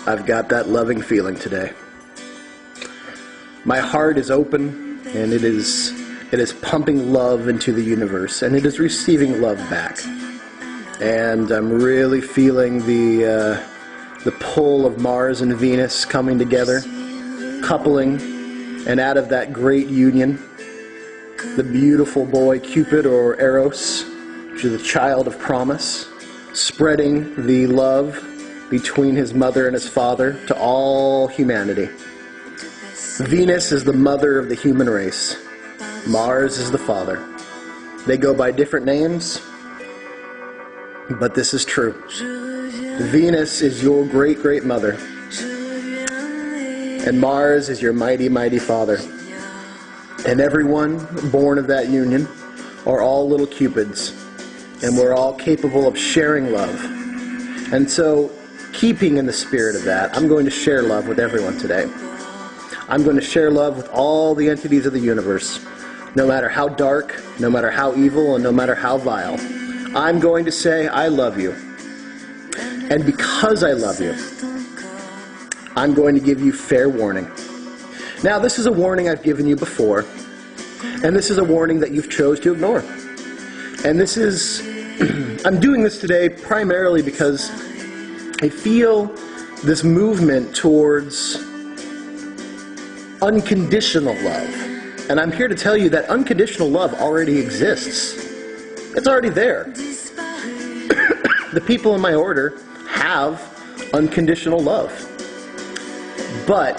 I've got that loving feeling today. My heart is open, and it is pumping love into the universe, and it is receiving love back. And I'm really feeling the pull of Mars and Venus coming together, coupling, and out of that great union, the beautiful boy Cupid, or Eros, which is the child of promise, spreading the love between his mother and his father to all humanity. Venus is the mother of the human race. Mars is the father. They go by different names, but this is true. Venus is your great mother, and Mars is your mighty father. And everyone born of that union are all little Cupids, and we're all capable of sharing love. And so, keeping in the spirit of that, I'm going to share love with everyone today. I'm going to share love with all the entities of the universe, no matter how dark, no matter how evil, and no matter how vile. I'm going to say, I love you. And because I love you, I'm going to give you fair warning. Now, this is a warning I've given you before, and this is a warning that you've chose to ignore. And this is, I'm doing this today primarily because I feel this movement towards unconditional love. And I'm here to tell you that unconditional love already exists. It's already there. The people in my order have unconditional love. But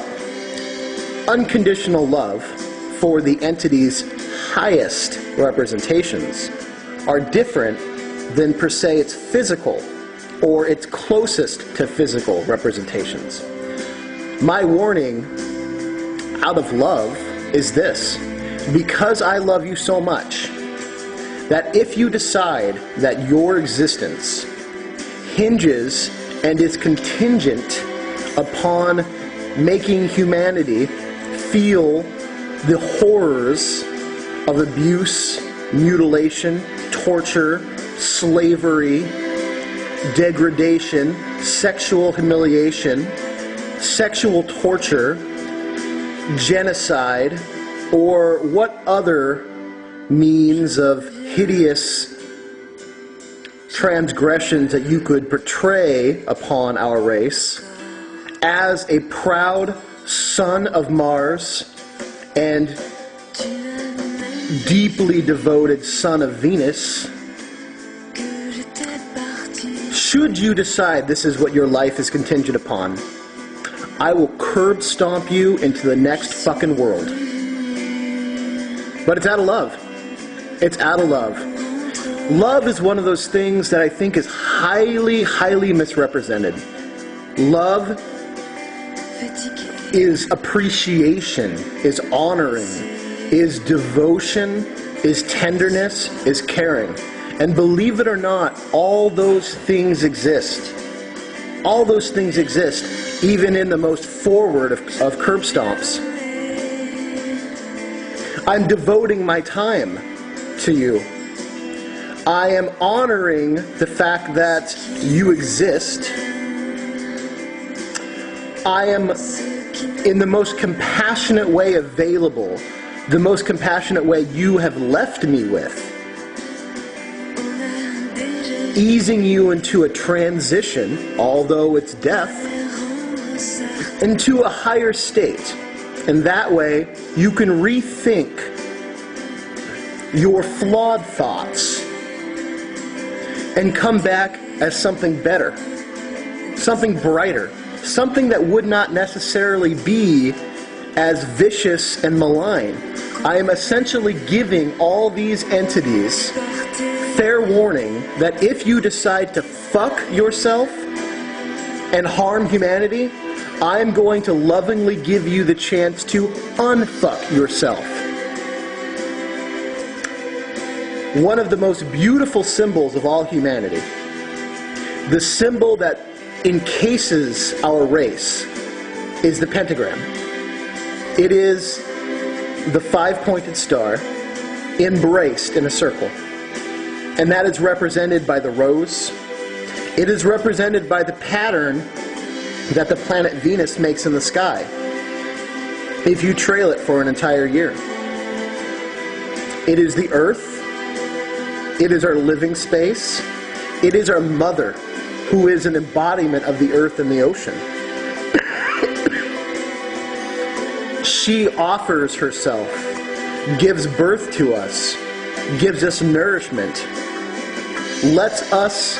unconditional love for the entity's highest representations are different than per se its physical or its closest to physical representations. My warning out of love is this: because I love you so much, that if you decide that your existence hinges and is contingent upon making humanity feel the horrors of abuse, mutilation, torture, slavery, degradation, sexual humiliation, sexual torture, genocide, or what other means of hideous transgressions that you could portray upon our race, as a proud son of Mars and deeply devoted son of Venus, should you decide this is what your life is contingent upon, I will curb stomp you into the next fucking world. But it's out of love. It's out of love. Love is one of those things that I think is highly misrepresented. Love is appreciation, is honoring, is devotion, is tenderness, is caring. And believe it or not, all those things exist. All those things exist, even in the most forward of curb stomps. I'm devoting my time to you. I am honoring the fact that you exist. I am in the most compassionate way available, the most compassionate way you have left me with, easing you into a transition, although it's death, into a higher state. And that way, you can rethink your flawed thoughts and come back as something better, something brighter, something that would not necessarily be as vicious and malign. I am essentially giving all these entities fair warning that if you decide to fuck yourself and harm humanity, I'm going to lovingly give you the chance to unfuck yourself. One of the most beautiful symbols of all humanity, the symbol that encases our race, is the pentagram. It is the five-pointed star embraced in a circle. And that is represented by the rose. It is represented by the pattern that the planet Venus makes in the sky if you trail it for an entire year. It is the Earth. It is our living space. It is our mother, who is an embodiment of the earth and the ocean. She offers herself, gives birth to us, gives us nourishment, lets us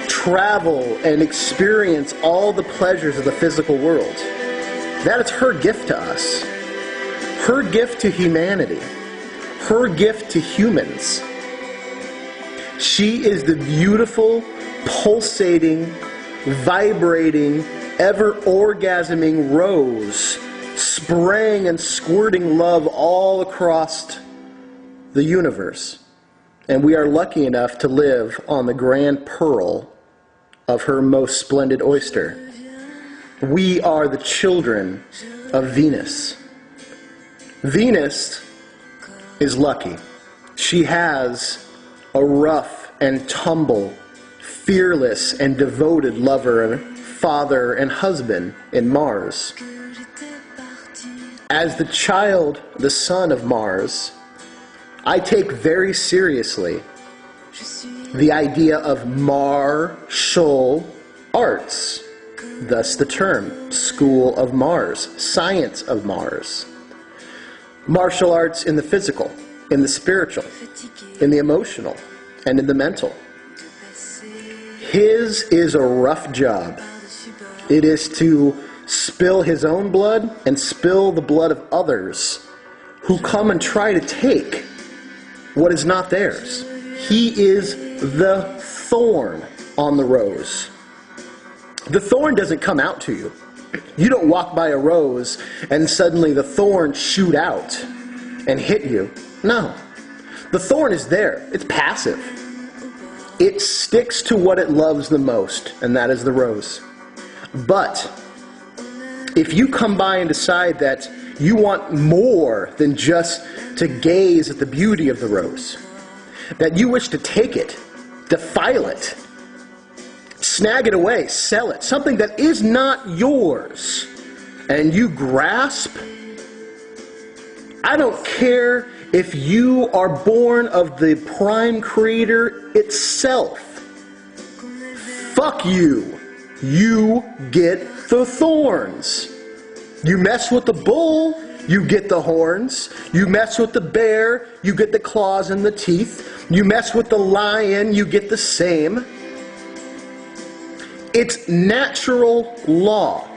travel and experience all the pleasures of the physical world. That is her gift to us. Her gift to humanity. Her gift to humans. She is the beautiful, pulsating, vibrating, ever-orgasming rose, spraying and squirting love all across the universe. And we are lucky enough to live on the grand pearl of her most splendid oyster. We are the children of Venus. Venus is lucky. She has a rough and tumble, fearless and devoted lover, father, and husband in Mars. As the child, the son of Mars, I take very seriously the idea of martial arts, thus the term School of Mars, Science of Mars. Martial arts in the physical, in the spiritual, in the emotional, and in the mental. His is a rough job. It is to spill his own blood and spill the blood of others who come and try to take what is not theirs. He is the thorn on the rose. The thorn doesn't come out to you. You don't walk by a rose and suddenly the thorn shoot out and hit you. No. The thorn is there. It's passive. It sticks to what it loves the most, and that is the rose. But if you come by and decide that you want more than just to gaze at the beauty of the rose, that you wish to take it, defile it, snag it away, sell it, something that is not yours, and you grasp, I don't care if you are born of the prime creator itself. Fuck you. You get the thorns. You mess with the bull, you get the horns. You mess with the bear, you get the claws and the teeth. You mess with the lion, you get the same. It's natural law.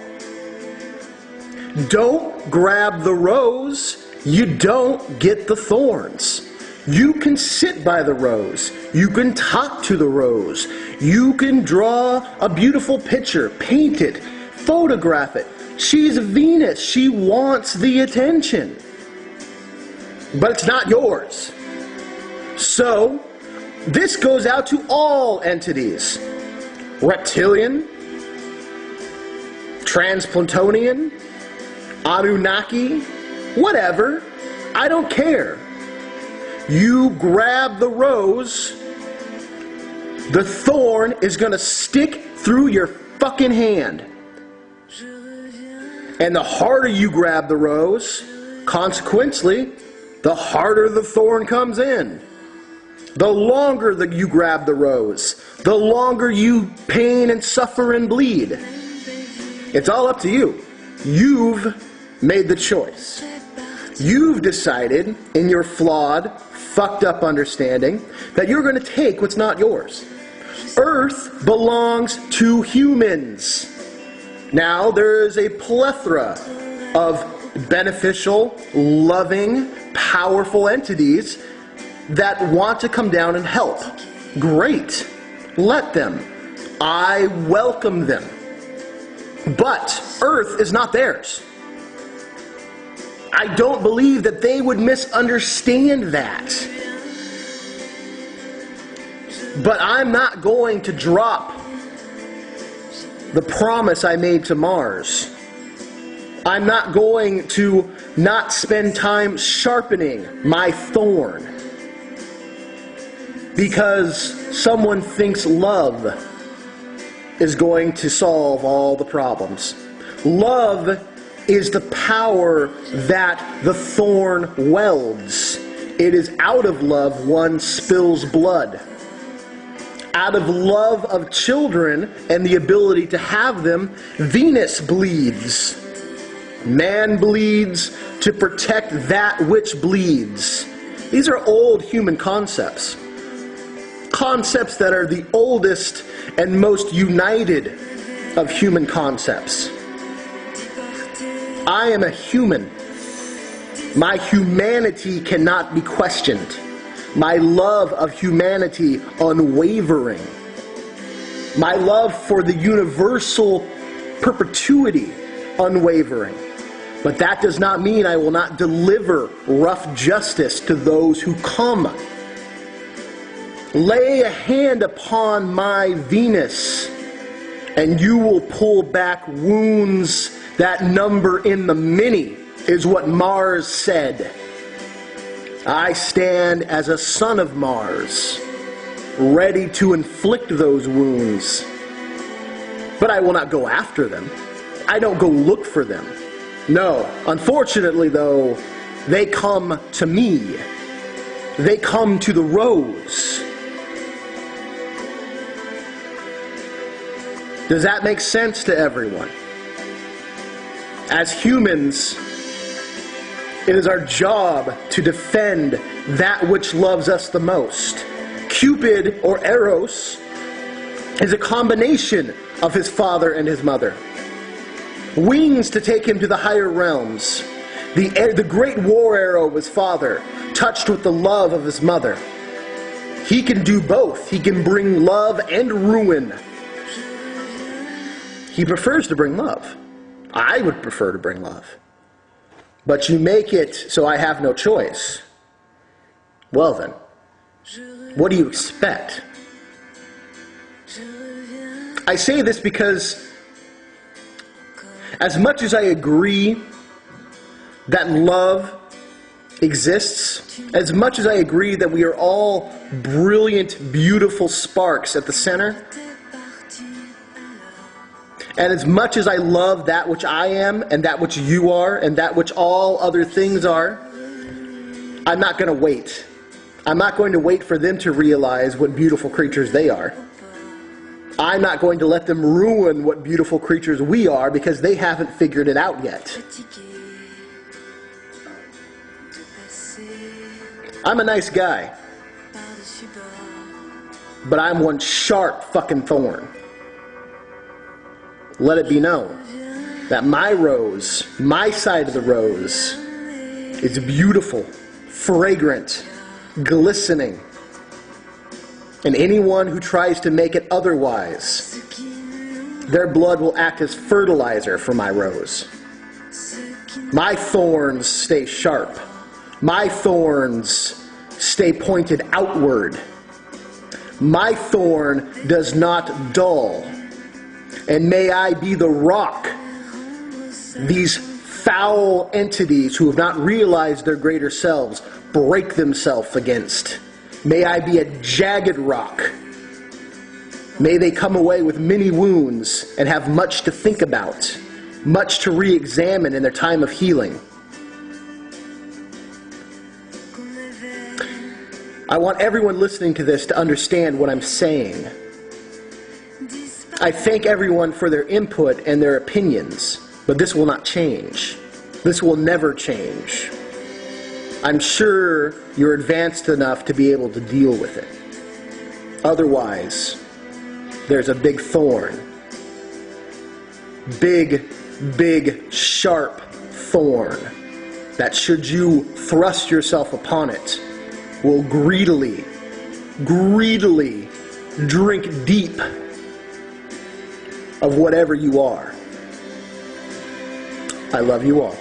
Don't grab the rose, you don't get the thorns. You can sit by the rose. You can talk to the rose. You can draw a beautiful picture, paint it, photograph it. She's Venus. She wants the attention. But it's not yours. So, this goes out to all entities. Reptilian, Transplantonian, Anunnaki, whatever. I don't care. You grab the rose, the thorn is going to stick through your fucking hand. And the harder you grab the rose, consequently, the harder the thorn comes in. The longer that you grab the rose, the longer you pain and suffer and bleed. It's all up to you. You've made the choice. You've decided, in your flawed, fucked up understanding, that you're going to take what's not yours. Earth belongs to humans. Now, there is a plethora of beneficial, loving, powerful entities that want to come down and help. Great. Let them. I welcome them. But Earth is not theirs. I don't believe that they would misunderstand that. But I'm not going to drop the promise I made to Mars. I'm not going to not spend time sharpening my thorn because someone thinks love is going to solve all the problems. Love is the power that the thorn welds. It is out of love one spills blood. Out of love of children and the ability to have them, Venus bleeds. Man bleeds to protect that which bleeds. These are old human concepts. Concepts that are the oldest and most united of human concepts. I am a human. My humanity cannot be questioned. My love of humanity unwavering. My love for the universal perpetuity unwavering. But that does not mean I will not deliver rough justice to those who come. Lay a hand upon my Venus, and you will pull back wounds that number in the many, is what Mars said. I stand as a son of Mars, ready to inflict those wounds. But I will not go after them. I don't go look for them. No, unfortunately though, they come to me. They come to the rose. Does that make sense to everyone? As humans, it is our job to defend that which loves us the most. Cupid, or Eros, is a combination of his father and his mother. Wings to take him to the higher realms. The great war arrow of his father, touched with the love of his mother. He can do both. He can bring love and ruin. He prefers to bring love. I would prefer to bring love. But you make it so I have no choice. Well then, what do you expect? I say this because as much as I agree that love exists, as much as I agree that we are all brilliant, beautiful sparks at the center, and as much as I love that which I am, and that which you are, and that which all other things are, I'm not going to wait. I'm not going to wait for them to realize what beautiful creatures they are. I'm not going to let them ruin what beautiful creatures we are because they haven't figured it out yet. I'm a nice guy, but I'm one sharp fucking thorn. Let it be known that my rose, my side of the rose, is beautiful, fragrant, glistening. And anyone who tries to make it otherwise, their blood will act as fertilizer for my rose. My thorns stay sharp. My thorns stay pointed outward. My thorn does not dull. And may I be the rock these foul entities who have not realized their greater selves break themselves against. May I be a jagged rock. May they come away with many wounds and have much to think about, much to re-examine in their time of healing. I want everyone listening to this to understand what I'm saying. I thank everyone for their input and their opinions, but this will not change. This will never change. I'm sure you're advanced enough to be able to deal with it. Otherwise, there's a big thorn. Big, big, sharp thorn that should you thrust yourself upon it, will greedily drink deep of whatever you are. I love you all.